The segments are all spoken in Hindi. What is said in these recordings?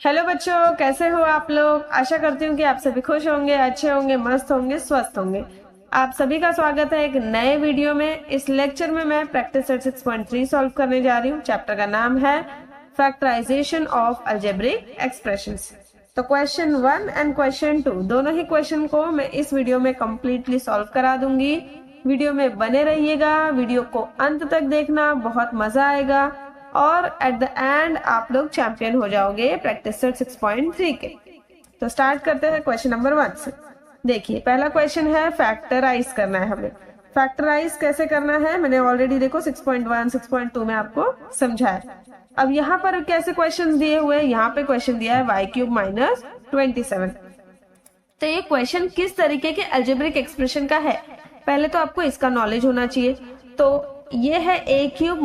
हेलो बच्चों, कैसे हो आप लोग। आशा करती हूँ कि आप सभी खुश होंगे, अच्छे होंगे, मस्त होंगे, स्वस्थ होंगे। आप सभी का स्वागत है एक नए वीडियो में। इस लेक्चर में मैं प्रैक्टिस सेट 6.3 सॉल्व करने जा रही हूँ। चैप्टर का नाम है फैक्टराइजेशन ऑफ अलजेब्रिक एक्सप्रेशंस। तो क्वेश्चन 1 एंड क्वेश्चन 2 दोनों ही क्वेश्चन को मैं इस वीडियो में कंप्लीटली सॉल्व करा दूंगी। वीडियो में बने रहिएगा, वीडियो को अंत तक देखना, बहुत मजा आएगा और एट द एंड आप लोग चैंपियन हो जाओगे प्रैक्टिस सेट 6.3 के। तो स्टार्ट करते हैं क्वेश्चन नंबर 1 से। देखिए, पहला क्वेश्चन है फैक्टराइज करना है हमें। फैक्टराइज कैसे करना है मैंने ऑलरेडी देखो 6.1 6.2 में आपको समझाया। अब यहाँ पर कैसे क्वेश्चन दिए हुए, यहाँ पे क्वेश्चन दिया है y³ - 27। तो ये क्वेश्चन किस तरीके के अलजेब्रिक एक्सप्रेशन का है, पहले तो आपको इसका नॉलेज होना चाहिए। तो ये है a³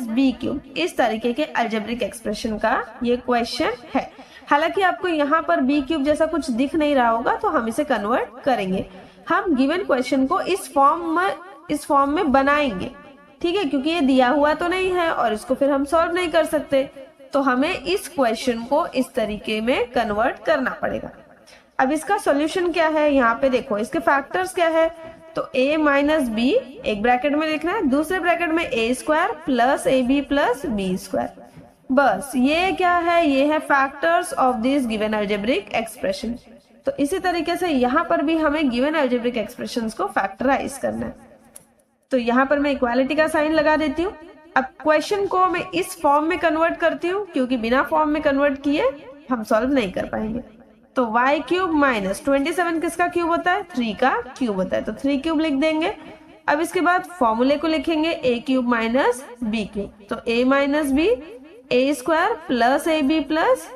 - b³, इस तरीके के अलजेब्रिक एक्सप्रेशन का ये क्वेश्चन है। हालांकि आपको यहाँ पर b³ जैसा कुछ दिख नहीं रहा होगा, तो हम इसे कन्वर्ट करेंगे। हम गिवन क्वेश्चन को इस फॉर्म में बनाएंगे, ठीक है, क्योंकि ये दिया हुआ तो नहीं है और इसको फिर हम सॉल्व नहीं कर सकते, तो हमें इस क्वेश्चन को इस तरीके में कन्वर्ट करना पड़ेगा। अब इसका सॉल्यूशन क्या है, यहाँ पे देखो इसके फैक्टर्स क्या है। तो a - b एक ब्रैकेट में लिखना है, दूसरे ब्रैकेट में a² + ab + b²। बस ये क्या है, ये है factors of this given algebraic expression. तो इसी तरीके से यहाँ पर भी हमें गिवन अलजेब्रिक एक्सप्रेशंस को फैक्टराइज करना है। तो यहाँ पर मैं इक्वालिटी का साइन लगा देती हूँ। अब क्वेश्चन को मैं इस फॉर्म में कन्वर्ट करती हूँ, क्योंकि बिना फॉर्म में कन्वर्ट किए हम सॉल्व नहीं कर पाएंगे। तो y³ - 27 किसका क्यूब होता है, 3 का क्यूब होता है, तो 3³ लिख देंगे। अब इसके बाद फॉर्मूले को लिखेंगे a³ - b³। तो a - b a² + ab +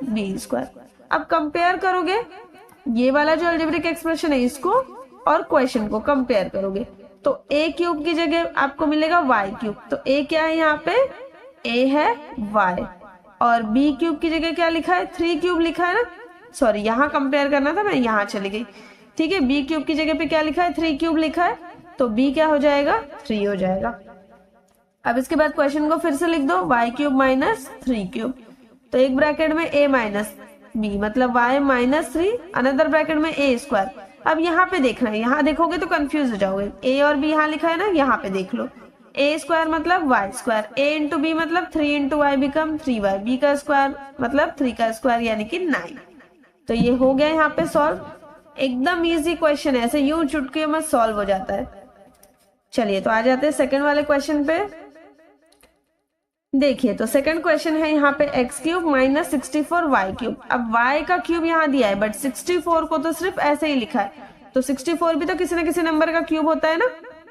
b²। अब कंपेयर करोगे ये वाला जो अलजेब्रिक एक्सप्रेशन है इसको और क्वेश्चन को कंपेयर करोगे, तो a³ की जगह आपको मिलेगा y³। तो a क्या है, यहाँ पे a है y, और b³ की जगह क्या लिखा है, 3³ लिखा है ना। सॉरी, यहाँ कंपेयर करना था, मैं यहाँ चली गई। ठीक है, b³ की जगह पे क्या लिखा है, 3³ लिखा है, तो b क्या हो जाएगा, 3 हो जाएगा। अब इसके बाद क्वेश्चन को फिर से लिख दो, y³ - 3³। तो एक ब्रैकेट में a - b मतलब y - 3, अनदर ब्रैकेट में a²। अब यहाँ पे देखना है, यहाँ देखोगे तो कंफ्यूज हो जाओगे। a और b यहाँ लिखा है ना, यहाँ पे देख लो। a² मतलब y², a × b मतलब 3 × y बिकम 3y, b का स्क्वायर मतलब 3 का स्क्वायर यानी कि 9। तो ये हो गया यहाँ पे सॉल्व। एकदम इजी क्वेश्चन है, ऐसे यूं चुटकियों में सॉल्व हो जाता है। चलिए तो आ जाते हैं सेकंड वाले क्वेश्चन पे। देखिए, तो सेकंड क्वेश्चन है यहाँ पे x³ - 64 y³। अब y का क्यूब यहाँ दिया है, बट 64 को तो सिर्फ ऐसे ही लिखा है। तो 64 भी तो किसी न किसी नंबर का क्यूब होता है ना,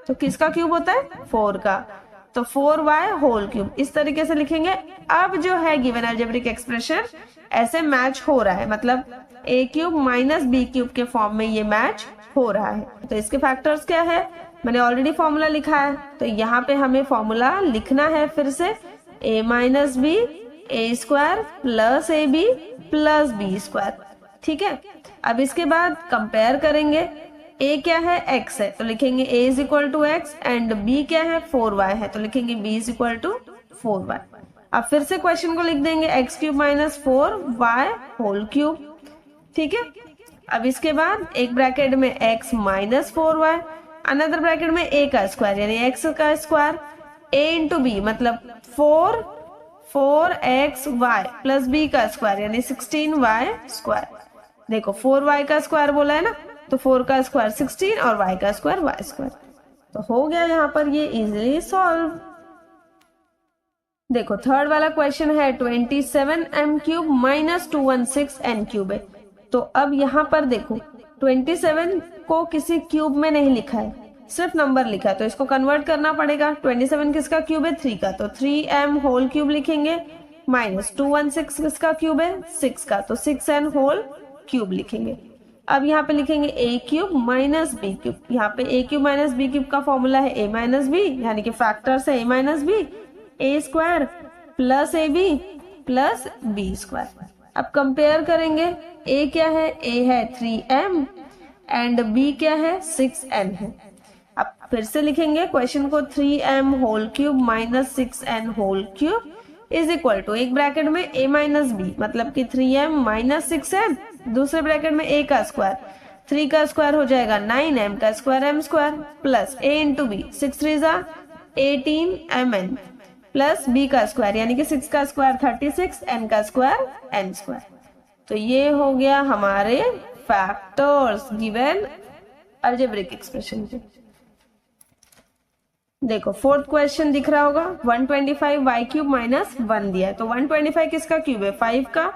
तो किसका क्यूब होता है, 4 का। तो 4y³ इस तरीके से लिखेंगे। अब जो है गिवन अलजेब्रिक एक्सप्रेशन ऐसे मैच हो रहा है, मतलब a³ - b³ के फॉर्म में ये मैच हो रहा है। तो इसके फैक्टर्स क्या है, मैंने ऑलरेडी फॉर्मूला लिखा है, तो यहाँ पे हमें फॉर्मूला लिखना है फिर से, a - b a² + ab + b²। ठीक है, अब इसके बाद कंपेयर करेंगे। a क्या है, x है, तो लिखेंगे a = x, एंड b क्या है, 4y है, तो लिखेंगे b = 4y। अब फिर से क्वेश्चन को लिख देंगे x³ - 4y³। ठीक है, अब इसके बाद एक ब्रैकेट में x - 4y, अनदर ब्रैकेट में a का स्क्वायर यानी x का स्क्वायर, a × b मतलब 4xy + b का स्क्वायर यानी 16y²। देखो 4y का स्क्वायर बोला है ना, तो 4 का स्क्वायर 16 और y का स्क्वायर y²। तो हो गया यहाँ पर ये इजीली सॉल्व। देखो थर्ड वाला क्वेश्चन है 27m³ - 216n³ है। तो अब यहाँ पर देखो 27 को किसी क्यूब में नहीं लिखा है, सिर्फ नंबर लिखा है, तो इसको कन्वर्ट करना पड़ेगा। 27 किसका क्यूब है, 3 का, तो 3m³ लिखेंगे, माइनस 216 किसका क्यूब है, 6 का, तो 6n³ लिखेंगे। अब यहाँ पे लिखेंगे a³ - b³। यहाँ पे a³ - b³ का फॉर्मूला है a - b, यानी कि फैक्टर्स है a - b, a² + ab + b²। अब कंपेयर करेंगे, a क्या है, a है 3m एंड b क्या है, 6n है। अब फिर से लिखेंगे क्वेश्चन को, 3m³ - 6n³ is equal to एक ब्रैकेट में a माइनस बी मतलब कि 3m माइनस 6m, दूसरे ब्रैकेट में a का स्क्वायर, 3 का स्क्वायर हो जाएगा 9m का square m square plus a into b 6 3 जा 18mn प्लस b का स्क्वायर यानी कि 6 का स्क्वायर 36 n का स्क्वायर n स्क्वायर। तो ये हो गया हमारे फैक्टर्स गिवन अलजेब्रिक एक्सप्रेशन के। देखो फोर्थ क्वेश्चन दिख रहा होगा 125y क्यूब माइनस 1 दिया है। तो 125 किसका क्यूब है 5 का,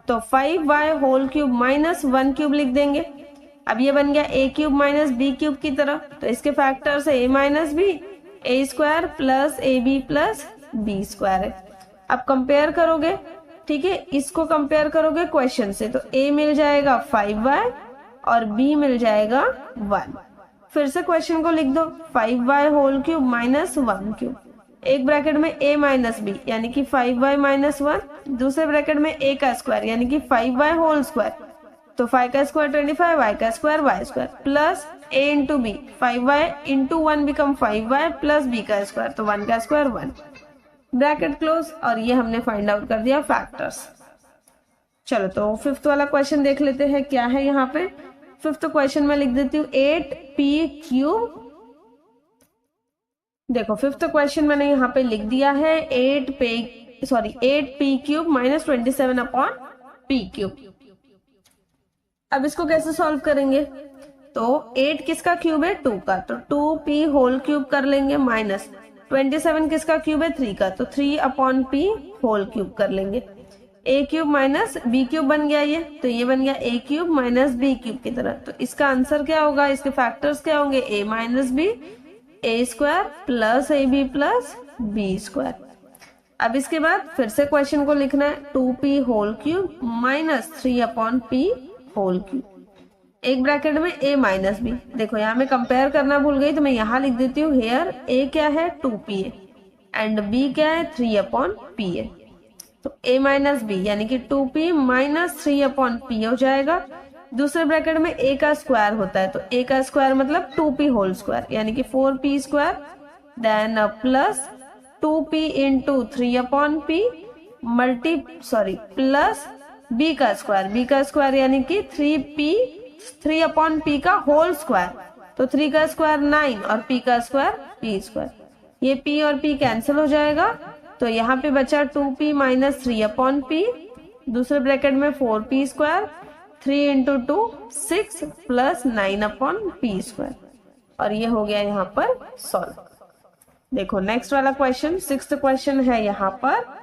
तो 5y whole cube minus 1 cube लिख देंगे। अब ये बन गया a cube minus B cube की तरह, तो इसके फैक्टर्स है a minus b a square plus A B plus B square है। अब कंपेयर करोगे, ठीक है, इसको कंपेयर करोगे क्वेश्चन से, तो a मिल जाएगा 5y और b मिल जाएगा 1। फिर से क्वेश्चन को लिख दो 5y whole cube minus 1 cube, एक ब्रैकेट में a माइनस बी यानी कि 5y माइनस 1, दूसरे ब्रैकेट में a का स्क्वायर यानी कि 5y होल स्क्वायर, तो 5 का स्क्वायर 25, y का square y square plus a into b 5y into 1 become 5y plus b का स्क्वायर, तो 1 का स्क्वायर 1, ब्रैकेट क्लोज। और ये हमने फाइंड आउट कर दिया फैक्टर्स। चलो तो फिफ्थ वाला क्वेश्चन देख लेते हैं क्या है यहाँ पे। फिफ्थ क्वेश्चन में लिख देती हूँ 8p क्यूब। देखो फिफ्थ क्वेश्चन मैंने यहाँ पे लिख दिया है 8p cube minus 27 upon p cube. अब इसको कैसे सॉल्व करेंगे, तो 8 किसका क्यूब है 2 का, तो 2p होल क्यूब कर लेंगे माइनस 27 किसका क्यूब है 3 का, तो 3 अपॉन p होल क्यूब कर लेंगे। a cube minus b cube बन गया ये, तो ये बन गया a cube minus b cube की तरह। तो इसका आंसर क्या होगा, इसके फैक्टर्स क्या होंगे a minus b a square plus A B plus B square. अब इसके बाद फिर से क्वेश्चन को लिखना है 2p whole cube minus 3 upon p whole cube, एक ब्रैकेट में a माइनस बी। देखो यहाँ मैं कंपेयर करना भूल गई तो मैं यहाँ लिख देती हूँ हेयर a क्या है 2p है एंड b क्या है 3 अपॉन p है, तो a माइनस बी यानी कि 2p माइनस 3 अपॉन p हो जाएगा। दूसरे ब्रैकेट में a का स्क्वायर होता है, तो a का स्क्वायर मतलब 2p होल स्क्वायर यानी कि 4p square then plus 2p into 3 upon p plus b का स्क्वायर यानी कि 3 अपॉन p का होल स्क्वायर, तो 3 का स्क्वायर 9 और p का स्क्वायर p स्क्वायर, ये p और p कैंसिल हो जाएगा। तो यहाँ पे बचा 2p माइनस 3 अपॉन p, दूसरे ब्रैकेट में 4p square 3 into 2 6 plus 9 upon p square, और ये हो गया यहाँ पर सॉल्व। देखो नेक्स्ट वाला क्वेश्चन सिक्स्थ क्वेश्चन है यहाँ पर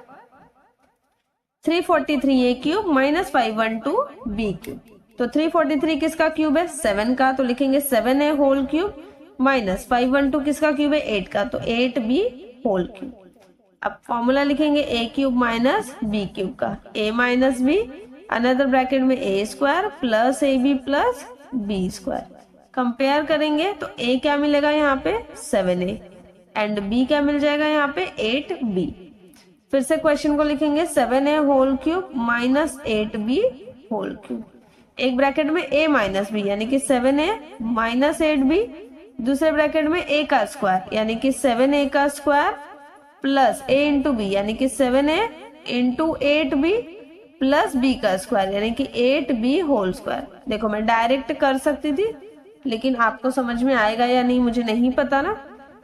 343a cube minus 512 b cube. तो 343 किसका क्यूब है 7 का, तो लिखेंगे 7a होल क्यूब माइनस 512 किसका क्यूब है 8 का, तो 8b होल क्यूब। अब फॉर्मूला लिखेंगे a cube minus b cube का, a minus b another bracket में a square plus A B plus B square. Compare करेंगे तो a क्या मिलेगा यहाँ पे 7a एंड b क्या मिल जाएगा यहाँ पे 8b। फिर से क्वेश्चन को लिखेंगे 7a whole cube minus 8b whole cube, एक ब्रैकेट में a माइनस बी यानी कि 7a माइनस 8b, दूसरे ब्रैकेट में a का स्क्वायर यानी कि 7a का square plus a into b यानी कि 7a into 8b plus b का स्क्वायर यानी कि 8b होल स्क्वायर। देखो मैं डायरेक्ट कर सकती थी लेकिन आपको समझ में आएगा या नहीं मुझे नहीं पता ना,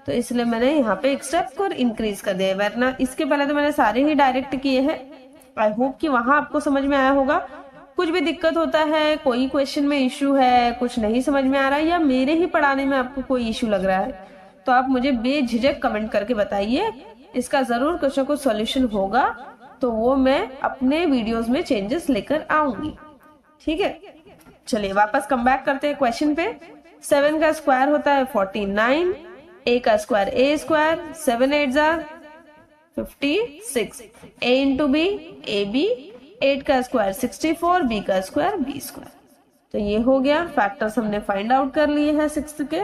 तो इसलिए मैंने यहाँ पे एक स्टेप को इंक्रीज कर दिया है, वरना इसके पहले तो मैंने सारे ही डायरेक्ट किए हैं। आई होप कि वहां आपको समझ में आया होगा। कुछ भी दिक्कत होता है, कोई क्वेश्चन में इश्यू है, कुछ नहीं समझ में आ रहा है या मेरे ही पढ़ाने में आपको कोई इश्यू लग रहा है, तो आप मुझे बेझिझक कमेंट करके बताइए, इसका जरूर कुछ ना कुछ सॉल्यूशन होगा, तो वो मैं अपने वीडियोस में चेंजेस लेकर आऊंगी। ठीक है, चलिए वापस कम बैक करते हैं क्वेश्चन पे। 7 का स्क्वायर होता है 49, a का square a square 7 8 56, a into b a b, 8 का स्क्वायर 64, b का स्क्वायर b स्क्वायर। तो ये हो गया, फैक्टर्स हमने फाइंड आउट कर लिए हैं सिक्स्थ के।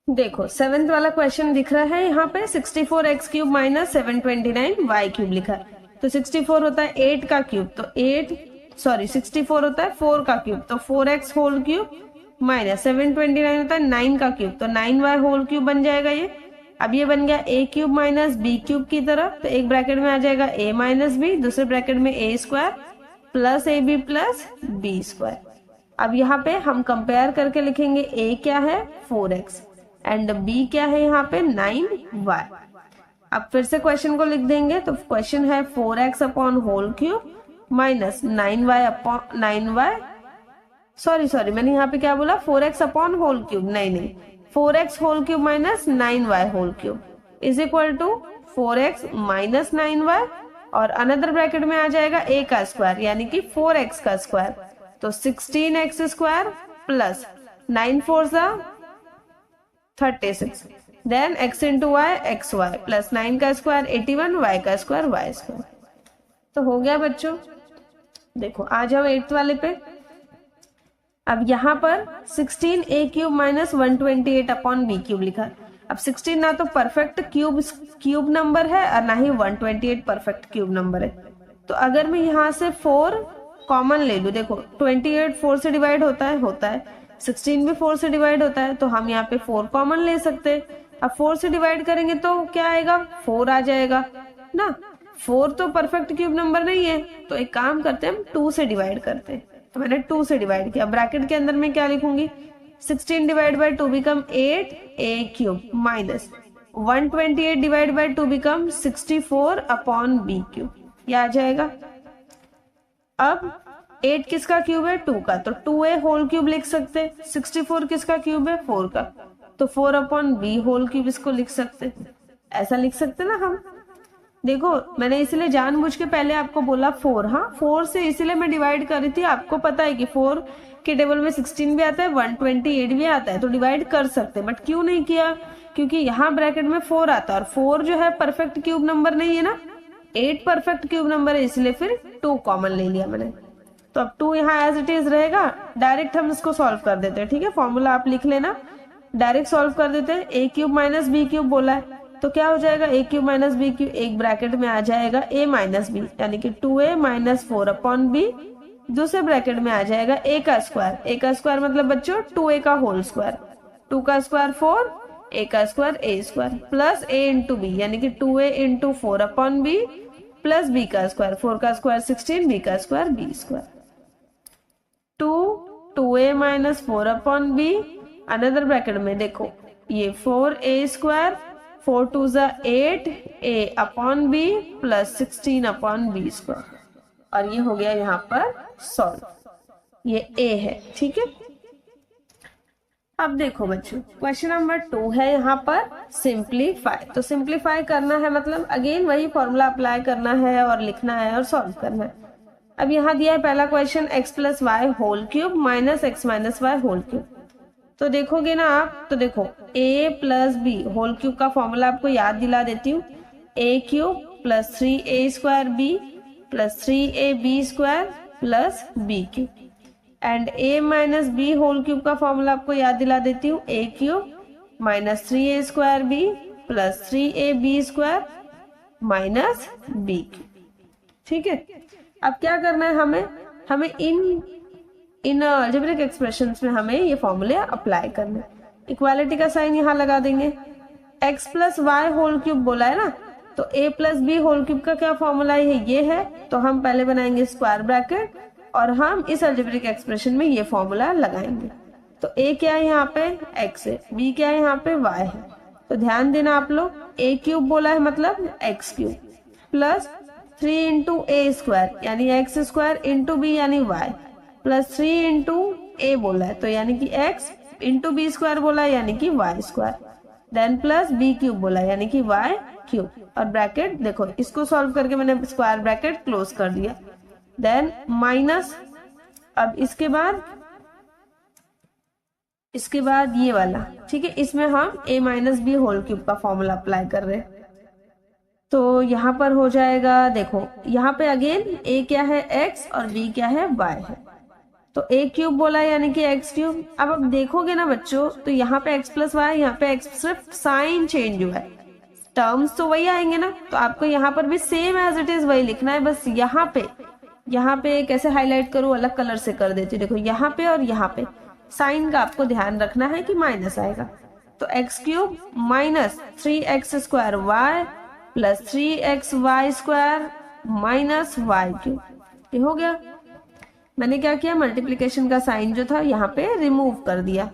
देखो 7th वाला क्वेश्चन दिख रहा है यहाँ पे 64x cube minus 729y cube लिखा है। तो 64 होता है 8 का क्यूब, तो 64 होता है 4 का क्यूब, तो 4x होल क्यूब माइनस 729 होता है 9 का क्यूब, तो 9y होल क्यूब बन जाएगा ये। अब ये बन गया A cube minus B cube की तरह, तो एक ब्रैकेट में आ जाएगा ए माइनस बी, दूसरे ब्रैकेट में A square plus A B plus B square. अब यहाँ पे हम कंपेयर करके लिखेंगे ए क्या है 4x एंड बी क्या है यहाँ पे 9y। अब फिर से क्वेश्चन को लिख देंगे, तो क्वेश्चन है 4x upon whole cube minus 9y upon 9y, sorry मैंने यहाँ पे क्या बोला 4x अपॉन होल क्यूब, नहीं 4x whole cube minus 9y whole cube is equal to 4x minus 9y और अनदर ब्रैकेट में आ जाएगा a का स्क्वायर यानी कि 4x का स्क्वायर, तो 16x square plus 9 4 36 then x into y x y plus 9 का स्क्वायर 81 y का स्क्वायर y स्क्वायर। तो हो गया बच्चों। देखो आ जाओ 8th वाले पे। अब यहाँ पर 16 a cube minus 128 upon b cube लिखा। अब 16 ना तो परफेक्ट क्यूब नंबर है और ना ही 128 परफेक्ट क्यूब नंबर है, तो अगर मैं यहाँ से 4 कॉमन ले लूं, देखो 28 4 से डिवाइड होता है 16 भी 4 से डिवाइड होता है, तो हम यहाँ पे 4 कॉमन ले सकते हैं। अब 4 से डिवाइड करेंगे तो क्या आएगा 4 आ जाएगा ना, 4 तो परफेक्ट क्यूब नंबर नहीं है, तो एक काम करते हैं हम 2 से डिवाइड करते हैं। तो मैंने 2 से डिवाइड किया, ब्रैकेट के अंदर में क्या लिखूंगी 16 divide by 2 become 8 a cube minus 128 divide by 2 become 64 upon b cube, ये आ जाएगा। अब 8 किसका क्यूब है 2 का, तो 2a होल क्यूब लिख सकते हैं। 64 किसका क्यूब है 4 का, तो 4 अपॉन b होल क्यूब इसको लिख सकते, ऐसा लिख सकते ना हम। देखो मैंने इसलिए जानबूझ के पहले आपको बोला 4, हाँ 4 से इसलिए मैं डिवाइड कर रही थी, आपको पता है कि 4 के टेबल में 16 भी आता है 128 भी आता है, तो डिवाइड कर सकते हैं, बट क्यों नहीं किया, क्योंकि यहाँ ब्रैकेट में 4 आता है और 4 जो है परफेक्ट क्यूब नंबर नहीं है ना, 8 परफेक्ट क्यूब नंबर है, इसलिए फिर 2 कॉमन ले लिया मैंने। तो अब 2 यहाँ एज इट इज रहेगा, डायरेक्ट हम इसको सॉल्व कर देते हैं। ठीक है, फॉर्मूला आप लिख लेना, डायरेक्ट सॉल्व कर देते हैं। a cube minus B cube बोला है, तो क्या हो जाएगा a cube minus B cube, एक ब्रैकेट में आ जाएगा a माइनस बी यानी कि 2a माइनस 4 अपॉन बी, दूसरे ब्रैकेट में आ जाएगा a का स्क्वायर मतलब बच्चों 2a का होल स्क्वायर, 2 का स्क्वायर 4, a का square a square plus a into b यानी कि 2a into 4 upon b plus b का स्क्वायर, 4 का स्क्वायर 16, b का square b square, 2a minus 4 upon b, another bracket में देखो ये 4a square 4 2 8 a upon b plus 16 upon b square, और ये हो गया यहाँ पर सॉल्व, ये a है। ठीक है, अब देखो बच्चों क्वेश्चन नंबर 2 है यहाँ पर सिंप्लीफाई। तो सिंप्लीफाई करना है मतलब अगेन वही फॉर्मूला अप्लाई करना है और लिखना है और सॉल्व करना है। अब यहाँ दिया है पहला question x plus y whole cube minus x minus y whole cube. तो देखोगे ना आप, तो देखो a plus B whole cube का फॉर्मूला आपको याद दिला देती हूँ, a cube plus 3a square B plus 3a b square plus b cube, and a minus b whole cube का फॉर्मूला आपको याद दिला देती हूँ, a cube minus 3a square B plus 3a b square minus B cube. ठीक है, अब क्या करना है हमें इन अलजेब्रिक एक्सप्रेशंस में हमें ये फॉर्मूले अप्लाई करने। इक्वालिटी का साइन यहाँ लगा देंगे, x plus y whole cube बोला है ना, तो a plus B whole cube का क्या फॉर्मूला है, ये है, तो हम पहले बनाएंगे स्क्वायर ब्रैकेट और हम इस अलजेब्रिक एक्सप्रेशन में ये फॉर्मूला लगाएंगे। तो a क्या है यहाँ पे x है, b क्या है यहाँ पे y है, तो ध्यान देना आप लोग, a क्यूब बोला है मतलब x cube plus 3 into a square यानी एक्स स्क्वायर इंटू बी यानी y प्लस 3 इंटू ए बोला है, तो यानी कि x इंटू बी स्क्वायर बोला है यानी कि y square, then plus b cube बोला है यानी कि y क्यूब, और ब्रैकेट देखो इसको सॉल्व करके मैंने स्क्वायर ब्रैकेट क्लोज कर दिया, देन माइनस, अब इसके बाद ये वाला। ठीक है, इसमें हम a minus b whole cube का फॉर्मूला अप्लाई कर रहे हैं, तो यहाँ पर हो जाएगा, देखो यहाँ पे अगेन a क्या है x और b क्या है y है, तो a क्यूब बोला है यानी कि x क्यूब। अब देखोगे ना बच्चों, तो यहाँ पे x प्लस वाई, यहाँ पे x, सिर्फ साइन चेंज हुआ है, टर्म्स तो वही आएंगे ना, तो आपको यहाँ पर भी सेम एज इट इज वही लिखना है, बस यहाँ पे कैसे हाईलाइट करूँ, अलग कलर से कर देती हूँ। देखो यहाँ पे और यहाँ पे साइन का आपको ध्यान रखना है कि माइनस आएगा, तो x cube minus 3x² y plus 3xy² minus y cube. ये हो गया। मैंने क्या किया, मल्टीप्लीकेशन का साइन जो था यहाँ पे रिमूव कर दिया,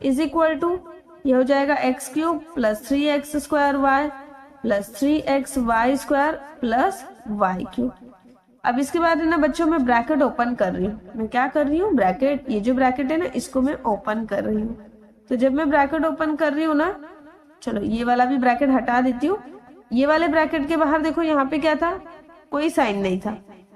इज इक्वल टू ये हो जाएगा x cube plus 3x² y plus 3xy² plus y cube. अब इसके बाद है ना बच्चों, मैं ब्रैकेट ओपन कर रही हूँ। मैं क्या कर रही हूँ, ब्रैकेट, ये जो ब्रैकेट है ना इसको मैं ओपन कर रही हूँ। तो जब मैं ब्रैकेट ओपन कर रही हूँ ना, चलो ये वाला भी ब्रैकेट हटा देती हूँ। ये वाले ब्रैकेट के बाहर देखो यहाँ पे क्या था, कोई साइन नहीं था।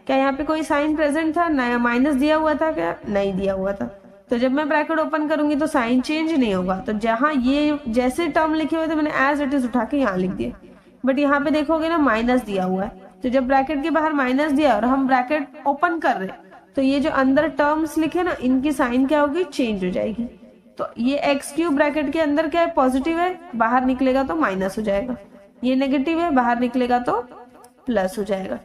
क्या यहाँ पे कोई साइन प्रेजेंट था, नया माइनस दिया हुआ था क्या, नहीं दिया हुआ था। तो जब मैं ब्रैकेट ओपन करूंगी तो साइन चेंज नहीं होगा। तो जहां ये जैसे टर्म लिखे हुए थे मैंने एज इट इज उठा के यहाँ लिख दिया, बट यहाँ पे देखोगे ना माइनस दिया हुआ है। तो जब ब्रैकेट के बाहर माइनस दिया और हम ब्रैकेट ओपन कर रहे तो ये जो अंदर टर्म्स लिखे ना इनकी साइन क्या होगी, चेंज हो जाएगी। तो ये एक्स क्यूब ब्रैकेट के अंदर क्या है, पॉजिटिव है, बाहर निकलेगा तो माइनस हो जाएगा। ये नेगेटिव है, बाहर निकलेगा तो प्लस हो जाएगा।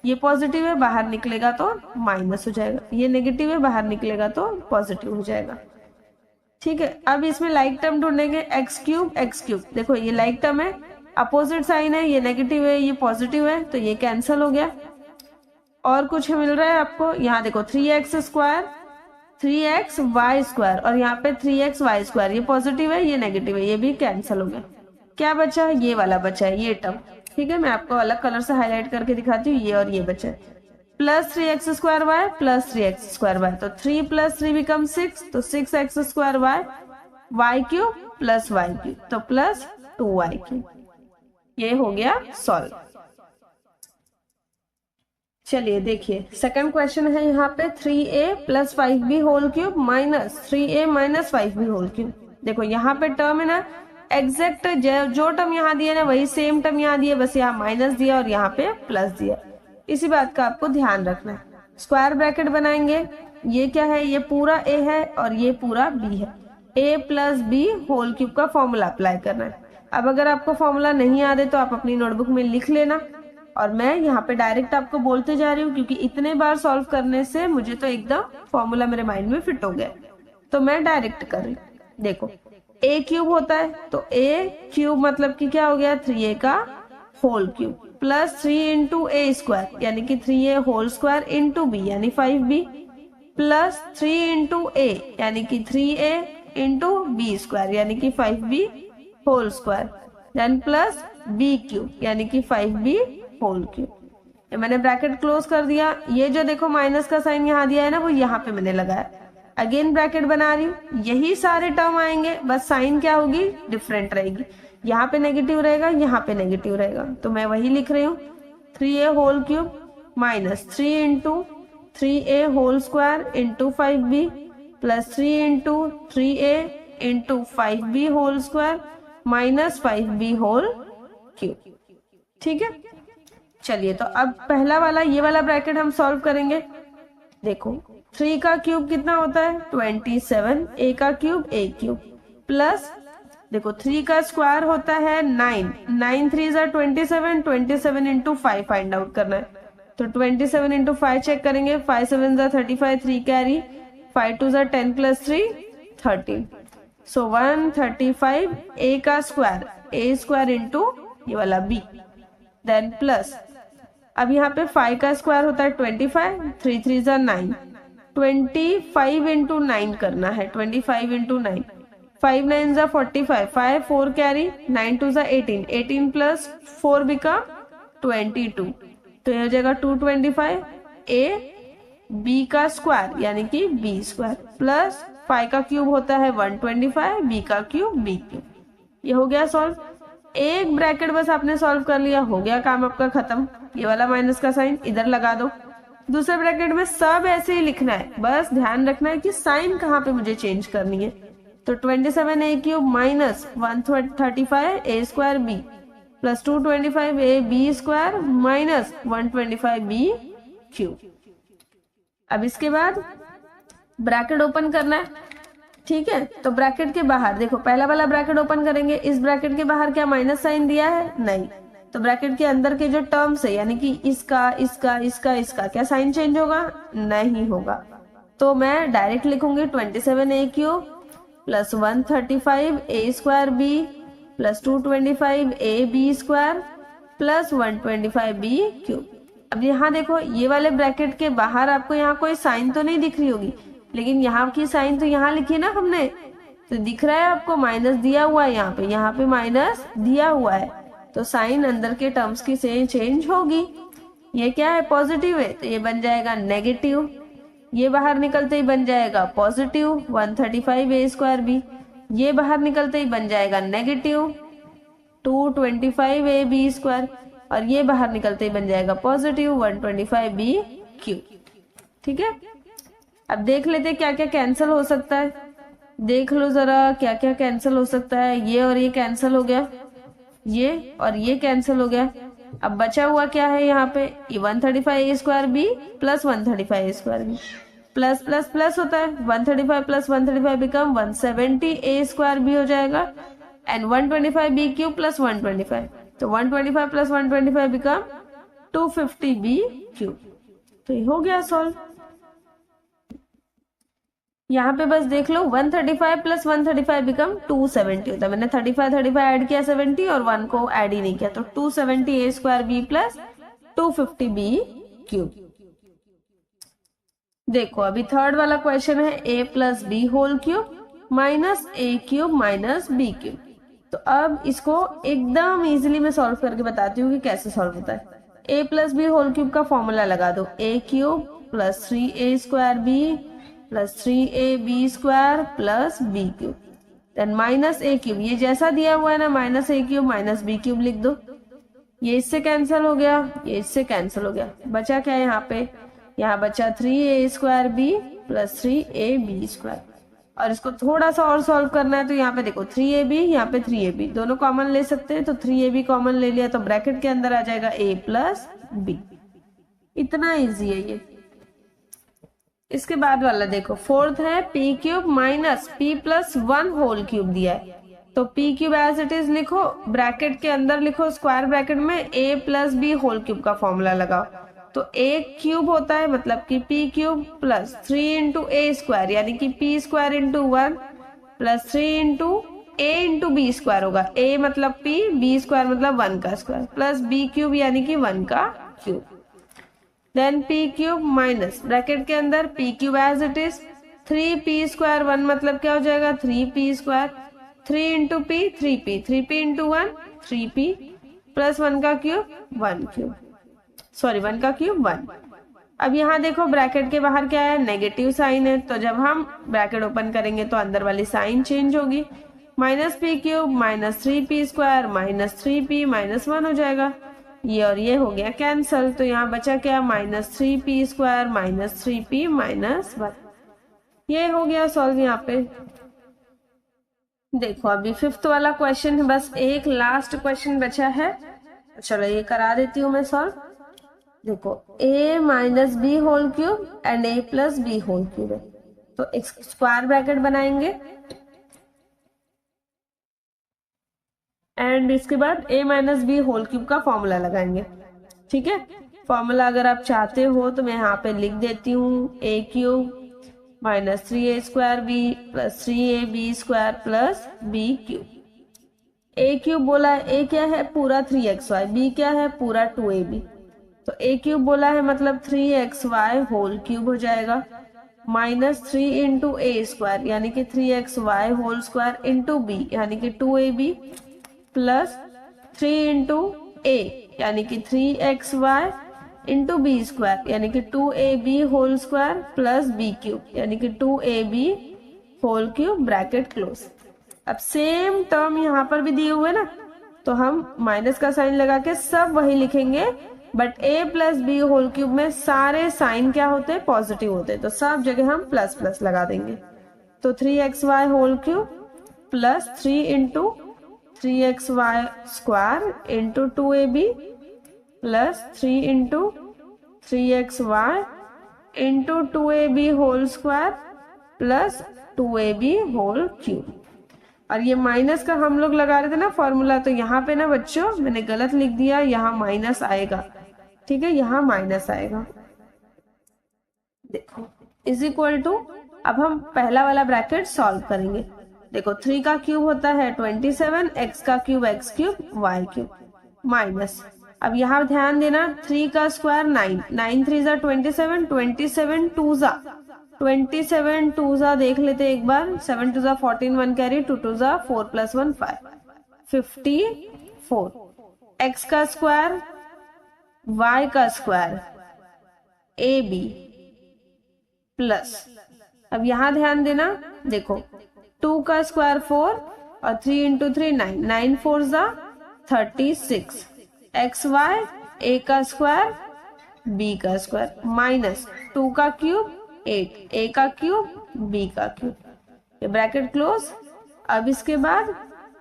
ये पॉजिटिव है, बाहर निकलेगा तो माइनस हो जाएगा। ये नेगेटिव है, बाहर निकलेगा तो पॉजिटिव हो जाएगा। ठीक है, अब इसमें लाइक टर्म ढूंढेंगे, एक्स क्यूब। देखो ये लाइक टर्म है, अपोजिट साइन है, ये नेगेटिव है, ये पॉजिटिव है, तो ये कैंसिल हो गया। और कुछ मिल रहा है आपको, यहाँ देखो 3x² 3xy² और यहाँ पे 3xy², ये पॉजिटिव है, ये नेगेटिव है, ये भी कैंसिल हो गया। क्या बचा है, ये वाला बचा है, ये टर्म। ठीक है, मैं आपको अलग कलर से हाईलाइट करके दिखाती हूँ, ये और ये बचा है। प्लस 3x² प्लस 3x², तो 3 + 3 बिकम 6, तो 6x² y cube plus y cube, तो प्लस 2y क्यूब। ये हो गया सॉल्व। चलिए देखिए सेकंड क्वेश्चन है यहाँ पे 3a + 5b whole cube minus 3a - 5b whole cube. देखो यहाँ पे टर्म है ना एग्जैक्ट जो टर्म यहाँ दिया ना वही सेम टर्म यहाँ दिया, बस यहाँ माइनस दिया और यहाँ पे प्लस दिया। इसी बात का आपको ध्यान रखना है। स्क्वायर ब्रैकेट बनाएंगे, ये क्या है, ये पूरा a है और ये पूरा b है। a + b होल क्यूब का फॉर्मूला अप्लाई करना है। अब अगर आपको फॉर्मूला नहीं याद है तो आप अपनी नोटबुक में लिख लेना, और मैं यहाँ पे डायरेक्ट आपको बोलते जा रही हूँ क्योंकि इतने बार सॉल्व करने से मुझे तो एकदम फॉर्मूला मेरे माइंड में फिट हो गया, तो मैं डायरेक्ट कर रही हूँ। देखो a क्यूब होता है, तो a क्यूब मतलब कि क्या हो गया, 3a का होल क्यूब प्लस 3 × a² यानी कि 3a whole square into b यानी 5b प्लस 3 × a यानी कि 3a इंटू b² यानी कि 5b whole square then plus b cube यानी कि 5b होल क्यूब। मैंने ब्रैकेट क्लोज कर दिया। ये जो देखो माइनस का साइन यहाँ दिया है ना वो यहाँ पे मैंने लगाया। अगेन ब्रैकेट बना रही हूँ, यही सारे टर्म आएंगे, बस साइन क्या होगी, डिफरेंट रहेगी। यहाँ पे नेगेटिव रहेगा, यहाँ पे नेगेटिव रहेगा, तो मैं वही लिख रही हूँ 3a whole cube minus 3 × 3a whole square into 5b plus 3 × 3a into 5b whole square minus 5b whole cube. ठीक है, चलिए तो अब पहला वाला ये वाला ब्रैकेट हम सॉल्व करेंगे। देखो 3 का क्यूब कितना होता है 27, a का क्यूब a क्यूब प्लस देखो 3 का स्क्वायर होता है 9, 9 3 = 27, 27 × 5 फाइंड आउट करना है। तो 27 × 5 चेक करेंगे, 5 7 = 35, 3 कैरी, 5 2 = 10 + 3 13, सो 135 a का स्क्वायर a² इंटू ये वाला b देन प्लस अब यहाँ पे 5 का स्क्वायर होता है 25, 3 3 = 9, 25 × 9 करना है, 25 × 9, 5 9 = 45, 5 4 कैरी, 9 2 = 18, 18 प्लस 4 बिकम 22, तो ये हो जाएगा 225 a b का स्क्वायर यानी कि b² प्लस 5 का क्यूब होता है 125, b का क्यूब b क्यूब। ये हो गया सॉल्व। एक ब्रैकेट बस आपने सॉल्व कर लिया, हो गया काम आपका खत्म। ये वाला माइनस का साइन इधर लगा दो। दूसरे ब्रैकेट में सब ऐसे ही लिखना है, बस ध्यान रखना है कि साइन कहाँ पे मुझे चेंज करनी है। तो 27a³ minus 135 a² b plus 225 a b² minus 125 b cube. अब इसके बाद ब्रैकेट ओपन करना है। ठीक है, तो ब्रैकेट के बाहर देखो पहला वाला ब्रैकेट ओपन करेंगे, इस ब्रैकेट के बाहर क्या माइनस साइन दिया है, नहीं। तो ब्रैकेट के अंदर के जो टर्म्स है यानी कि इसका इसका इसका इसका क्या साइन चेंज होगा, नहीं होगा। तो मैं डायरेक्ट लिखूंगी 27a³ plus 135 A square B plus 225 a b square plus 125 b cube. अब यहाँ देखो ये वाले ब्रैकेट के बाहर आपको यहाँ कोई साइन तो नहीं दिख रही होगी, लेकिन यहाँ की साइन तो यहाँ लिखी ना हमने, तो दिख रहा है आपको माइनस दिया हुआ है यहाँ पे माइनस दिया हुआ है, तो साइन अंदर के टर्म्स की से चेंज होगी। ये क्या है, पॉजिटिव है, तो ये बन जाएगा नेगेटिव, ये बाहर निकलते ही बन जाएगा पॉजिटिव 135 ए स्क्वायर बी, ये बाहर निकलते ही बन जाएगा नेगेटिव 225 ए बी स्क्वायर, और ये बाहर निकलते ही बन जाएगा पॉजिटिव 125 बी क्यूब। ठीक है, अब देख लेते क्या क्या कैंसिल हो सकता है, देख लो जरा क्या क्या कैंसिल हो सकता है। ये और ये कैंसिल हो गया, ये और ये कैंसिल हो गया। अब बचा हुआ क्या है यहाँ पे, ये 135 ए स्क्वायर बी प्लस 135 ए square B, plus plus plus होता है, 135 plus 135 become 170 A square B हो जाएगा, एंड 125 बी क्यूब प्लस 125, तो 125 प्लस 125 बिकम 250 बी क्यूब। तो ये हो गया सॉल्व। यहाँ पे बस देख लो 135 प्लस 135 बिकम 270 होता है, मैंने 35 ऐड किया 70 और 1 को ऐड ही नहीं किया, तो 270 A square B plus 250 B cube. देखो अभी थर्ड वाला क्वेश्चन है a plus B whole cube minus A cube minus B cube. तो अब इसको एकदम इजीली मैं सॉल्व करके बताती हूँ कि कैसे सॉल्व होता है। a plus B whole cube का फॉर्मूला लगा दो, a cube plus 3a square B plus 3ab square plus b cube, then minus A cube, ये जैसा दिया हुआ है ना माइनस ए क्यूब माइनस बी क्यूब लिख दो, ये इससे कैंसिल हो गया, ये इससे कैंसिल हो गया, बचा क्या है यहाँ पे, यहाँ बचा 3a square B plus 3ab square. और इसको थोड़ा सा और सॉल्व करना है, तो यहाँ पे देखो 3ab यहाँ पे 3ab दोनों कॉमन ले सकते हैं, तो 3ab कॉमन ले लिया तो ब्रैकेट के अंदर आ जाएगा a प्लस बी। इतना इजी है ये। इसके बाद वाला देखो फोर्थ है p cube minus p plus 1 whole cube दिया है, तो p cube as it is लिखो, ब्रैकेट के अंदर लिखो स्क्वायर ब्रैकेट में a plus B whole cube का फॉर्मूला लगाओ, तो a क्यूब होता है मतलब कि p cube plus 3 into a square यानी कि p square into 1 plus 3 into a into b square होगा, a मतलब p, b स्क्वायर मतलब 1 का स्क्वायर प्लस b क्यूब यानी कि 1 का cube, then p cube minus bracket के अंदर p cube as it is 3p square 1 मतलब क्या हो जाएगा 3p square, 3 into p 3p, 3p into 1 3p plus 1 का क्यूब 1 क्यूब, सॉरी 1 का क्यूब 1। अब यहाँ देखो ब्रैकेट के बाहर क्या है, नेगेटिव साइन है, तो जब हम ब्रैकेट ओपन करेंगे तो अंदर वाली साइन चेंज होगी, minus p cube minus 3p square minus 3p minus 1 हो जाएगा, ये और ये हो गया कैंसल, तो यहाँ बचा क्या minus 3p square minus 3p minus 1। ये हो गया सॉल्व यहाँ पे। देखो अभी फिफ्थ वाला क्वेश्चन है, बस एक लास्ट क्वेश्चन बचा है, चलो ये करा देती हूँ मैं सॉल्व। देखो a minus b whole cube and a plus B whole cube है, तो एक स्क्वायर ब्रैकेट बनाएंगे एंड इसके बाद a minus b whole cube का फॉर्मूला लगाएंगे। ठीक है, फॉर्मूला अगर आप चाहते हो तो मैं यहाँ पे लिख देती हूँ, a cube minus 3a square B plus 3ab square plus b cube. a cube बोला है, a क्या है पूरा 3xy, b क्या है पूरा 2ab, तो a क्यूब बोला है मतलब 3xy होल क्यूब हो जाएगा, माइनस 3 इंटू ए स्क्वायर यानी कि 3xy whole square into b यानी कि 2ab प्लस 3 इंटू ए यानी कि 3xy इंटू बी स्क्वायर यानी कि 2ab whole square plus b cube यानी कि 2ab whole cube bracket close. अब सेम टर्म यहाँ पर भी दिए हुए ना, तो हम माइनस का साइन लगा के सब वही लिखेंगे, but a plus B whole cube में सारे साइन क्या होते हैं पॉजिटिव होते हैं, तो सब जगह हम प्लस प्लस लगा देंगे, तो 3xy whole cube plus 3 into 3xy square into 2ab plus 3 into 3xy into 2ab whole square plus 2ab whole cube. और ये माइनस का हम लोग लगा रहे थे ना फॉर्मूला, तो यहाँ पे ना बच्चों मैंने गलत लिख दिया, यहाँ माइनस आएगा, ठीक है यहाँ माइनस आएगा। देखो इज इक्वल टू, अब हम पहला वाला ब्रैकेट सॉल्व करेंगे, देखो 3 का क्यूब होता है 27, x का cube x cube y cube minus, अब यहाँ ध्यान देना 3 का स्क्वायर 9, 9 3 जा 27, 27 2 जा 27 2 जा देख लेते एक बार, 7 2 जा 14, 1 कैरी, 2 2 जा 4 प्लस 1 5, 54, x का स्क्वायर y का स्क्वायर ab प्लस, अब यहाँ ध्यान देना देखो 2 का स्क्वायर 4 और 3 इंटू 3 9, 9 4 जा 36, एक्स वाई ए का स्क्वायर बी का स्क्वायर माइनस 2 का क्यूब 8, ए का क्यूब बी का क्यूब, ये ब्रैकेट क्लोज। अब इसके बाद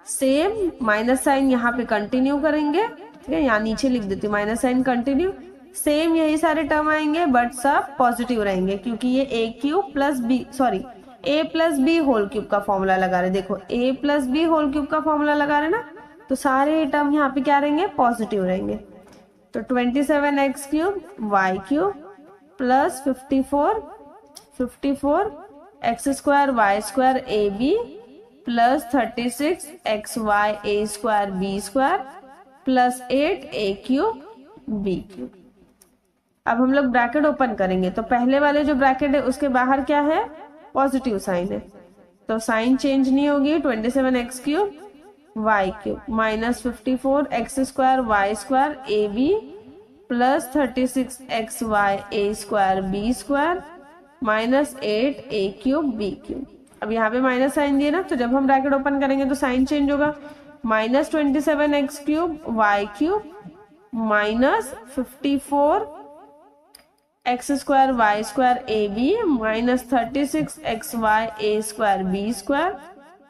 सेम माइनस साइन यहाँ पे कंटिन्यू करेंगे, ठीक है, यहाँ नीचे लिख देती हूँ माइनस साइन कंटिन्यू, सेम यही सारे टर्म आएंगे बट सब पॉजिटिव रहेंगे क्योंकि ये ए क्यूब प्लस बी सॉरी ए प्लस बी होल क्यूब का फॉर्मूला लगा रहे, देखो ए प्लस बी होल क्यूब का फॉर्मूला लगा रहे ना, तो सारे टर्म यहाँ पे क्या रहेंगे, पॉजिटिव रहेंगे। तो 27 x cube y cube plus 54 x square y square a B plus 36 x y a square b square plus 8 A cube B cube. अब हम लोग ब्रैकेट ओपन करेंगे तो पहले वाले जो ब्रैकेट है उसके बाहर क्या है, पॉजिटिव साइन है, तो साइन चेंज नहीं होगी, 27 x cube y cube minus 54 x square y square a B plus 36 x y a square b square minus 8 A cube B cube. अब यहाँ पे माइनस साइन दिए ना, तो जब हम ब्रैकेट ओपन करेंगे तो साइन चेंज होगा, minus 27 x cube y cube minus 54 x square y square a b minus 36 x y a square b square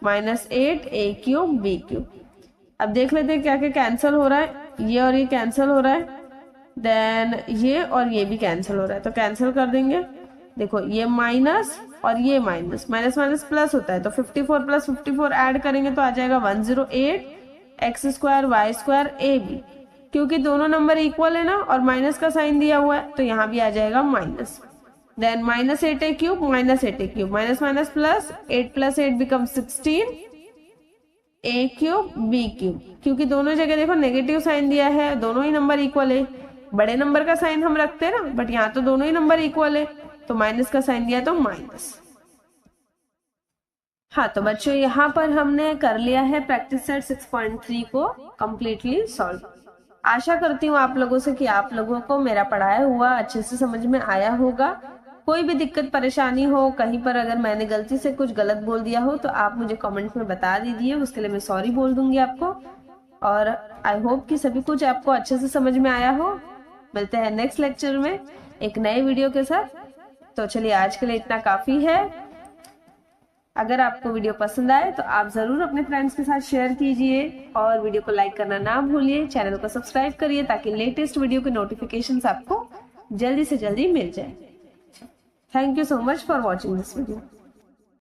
minus 8 A cube B cube. अब देख लेते हैं क्या क्या कैंसिल हो रहा है, ये और ये कैंसिल हो रहा है, देन ये और ये भी कैंसिल हो रहा है, तो कैंसिल कर देंगे। देखो ये माइनस और ये माइनस, माइनस माइनस प्लस होता है, तो 54 प्लस 54 ऐड करेंगे तो आ जाएगा 108 x square y square a b, क्योंकि दोनों नंबर इक्वल है ना और माइनस का साइन दिया हुआ है तो यहाँ भी आ जाएगा minus, then minus 8 A cube minus 8 A cube minus minus plus 8 plus 8 become 16 A cube B cube, क्योंकि दोनों जगह देखो नेगेटिव साइन दिया है, दोनों ही नंबर इक्वल है, बड़े नंबर का साइन हम रखते हैं ना, बट यहाँ तो दोनों ही नंबर इक्वल है तो माइनस का साइन दिया तो माइनस। हाँ तो बच्चों यहाँ पर हमने कर लिया है प्रैक्टिस सेट 6.3 को कम्प्लीटली सॉल्व। आशा करती हूँ आप लोगों से कि आप लोगों को मेरा पढ़ाया हुआ अच्छे से समझ में आया होगा। कोई भी दिक्कत परेशानी हो, कहीं पर अगर मैंने गलती से कुछ गलत बोल दिया हो तो आप मुझे कमेंट में बता दीजिए, उसके लिए मैं सॉरी बोल दूंगी आपको। और आई होप कि सभी कुछ आपको अच्छे से समझ में आया हो। मिलते हैं नेक्स्ट लेक्चर में एक नए वीडियो के साथ। तो चलिए आज के लिए इतना काफी है। अगर आपको वीडियो पसंद आए तो आप जरूर अपने फ्रेंड्स के साथ शेयर कीजिए और वीडियो को लाइक करना ना भूलिए, चैनल को सब्सक्राइब करिए ताकि लेटेस्ट वीडियो के नोटिफिकेशंस आपको जल्दी से जल्दी मिल जाए। Thank you so much for watching this video.